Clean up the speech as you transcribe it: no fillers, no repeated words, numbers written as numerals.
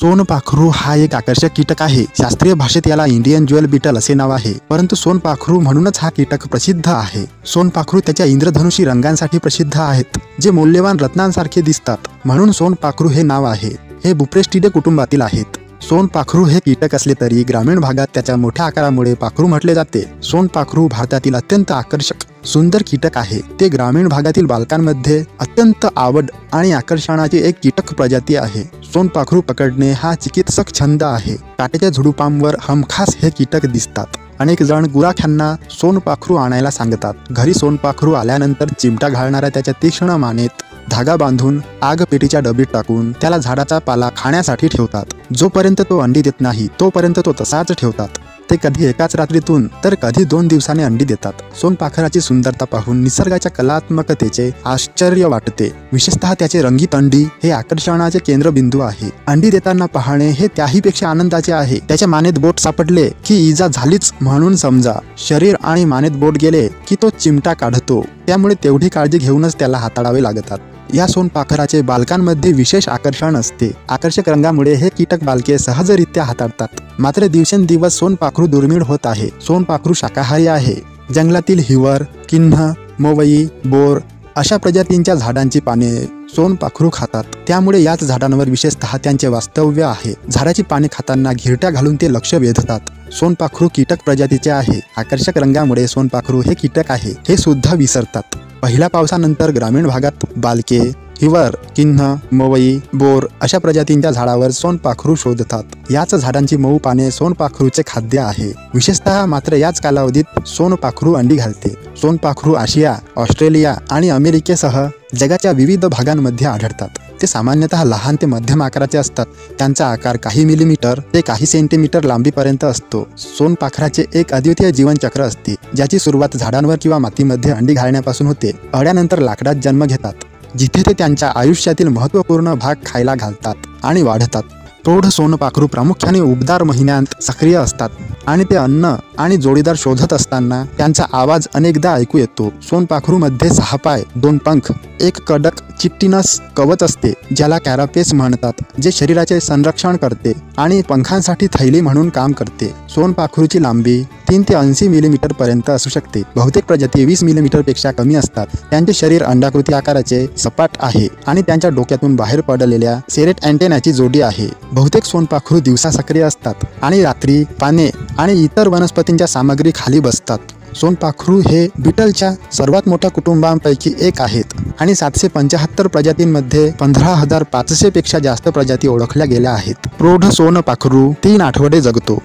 सोनपाखरू हा एक आकर्षक कीटक आहे। शास्त्रीय भाषेत याला इंडियन ज्वेल बीटल असे नाव आहे, परंतु सोनपाखरू म्हणूनच हा कीटक प्रसिद्ध आहे। सोनपाखरू त्याच्या इंद्रधनुषी रंगांसाठी प्रसिद्ध आहेत, जे मौल्यवान रत्नांसारखे दिसतात, म्हणून सोनपाखरू हे नाव आहे। हे बुप्रेस्टिडे कुटुंबातील आहेत। सोनपाखरू हे कीटक असले तरी ग्रामीण भागात त्याच्या मोठ्या आकारामुळे पाखरू म्हटले जाते। सोनपाखरू भारतातील अत्यंत आकर्षक सुंदर कीटक आहे। ते ग्रामीण भागातील बालकांमध्ये अत्यंत आवड आणि आकर्षणाची एक कीटक प्रजाती आहे। सोनपाखरू पकडणे हा चिकित्सक छंद आहे। काटेच्या झुडुपांवर हमखास हे कीटक दिसतात। अनेक जण गुराख्यांना सोनपाखरू आणायला सांगतात। घरी सोनपाखरू आल्यानंतर चिमटा घालणाऱ्या त्याच्या तीक्ष्ण मानेत धागा बांधून आग पेटीच्या डबीत टाकून त्याला झाडाचा पाला खाण्यासाठी ठेवतात। जोपर्यंत तो अंडी देत नाही तोपर्यंत तो तसाच ठेवतात। ते कधी एकाच रात्रीतून तर कधी 2 दिवसांनी अंडी देतात। सोनपाखराची सुंदरता पाहून निसर्गाच्या कलात्मकतेचे आश्चर्य वाटते। विशेषतः त्याचे रंगीत अंडी हे आकर्षणाचे केंद्रबिंदू आहे। अंडी देताना पाहणे हे त्याहीपेक्षा आनंदाचे आहे। त्याच्या मानेत बोट सापडले की इजा झालीच म्हणून समजा। शरीर आणि मानेत बोट गेले की तो चिमटा काढतो, त्यामुळे तेवढी काळजी घेऊनच त्याला हाताळावे लागतात। या सोनपाखराचे बालकांमध्ये विशेष आकर्षण असते। आकर्षक रंगामुळे हे कीटक बालके सहजरित्या हाताळतात। मात्र दिवसेंदिवस सोनपाखरू दुर्मिळ होत आहे। सोनपाखरू शाकाहारी आहे। जंगलातील हिवर, किन्ह, मोवई, बोर अशा प्रजातींच्या झाडांची पाने सोनपाखरू खातात, त्यामुळे याच झाडांवर विशेषतः त्यांचे वास्तव्य आहे। झाडाची पाने खाताना घिरट्या घालून ते लक्ष वेधतात। सोनपाखरू कीटक प्रजातीचे आहे। आकर्षक रंगामुळे सोनपाखरू हे कीटक आहे हे सुद्धा विसरतात। पहिल्या पावसानंतर ग्रामीण भागात बालके हिवर, किन्ह, मोवई, बोर अशा प्रजातींच्या झाडावर सोनपाखरू शोधतात। याच झाडांची मऊ पाने सोनपाखरूचे खाद्य आहे। विशेषतः मात्र याच कालावधीत सोनपाखरू अंडी घालते। सोनपाखरू आशिया, ऑस्ट्रेलिया आणि अमेरिकेसह जगाच्या विविध भागांमध्ये आढळतात। ते सामान्यतः लहान ते मध्यम आकाराचे असतात। त्यांचा आकार काही मिलीमीटर ते काही सेंटीमीटर लांबीपर्यंत असतो। सोनपाखराचे एक अद्वितीय जीवनचक्र असते, ज्याची सुरुवात झाडांवर किंवा मातीमध्ये अंडी घालण्यापासून होते। अळ्यानंतर लाकडात जन्म घेतात, जिथे ते त्यांच्या आयुष्यातील महत्त्वपूर्ण भाग खायला घालतात आणि वाढतात। प्रौढ सोनपाखरू प्रामुख्याने उबदार महिन्यांत सक्रिय असतात आणि ते अन्न आणि जोडीदार शोधत असताना त्यांचा आवाज अनेकदा ऐकू येतो। सोनपाखरूमध्ये 6 पाय, 2 पंख, एक कडक चिट्टिनस कवच असते, ज्याला कॅरापेस म्हणतात, जे शरीराचे संरक्षण करते आणि पंखांसाठी थैली म्हणून काम करते। सोनपाखरूची लांबी 3 ते 80 मिलीमीटर पर्यंत असू शकते। बहुतेक प्रजाती 20 मिलीमीटर पेक्षा कमी असतात। त्यांचे शरीर अंडाकृती आकाराचे सपाट आहे आणि त्यांच्या डोक्यातून बाहेर पडलेल्या सेरेट अँटेनाची जोडी आहे। बहुतेक सोनपाखरू दिवसा सक्रिय असतात आणि रात्री पाने आणि इतर वनस्पतींच्या सामग्री खाली बसतात। सोनपाखरू हे बीटलच्या सर्वात मोठ्या कुटुंबांपैकी एक आहेत आणि 775 प्रजातींमध्ये 15,500 पेक्षा जास्त प्रजाती ओळखल्या गेल्या आहेत। प्रौढ सोनपाखरू 3 आठवडे जगतो।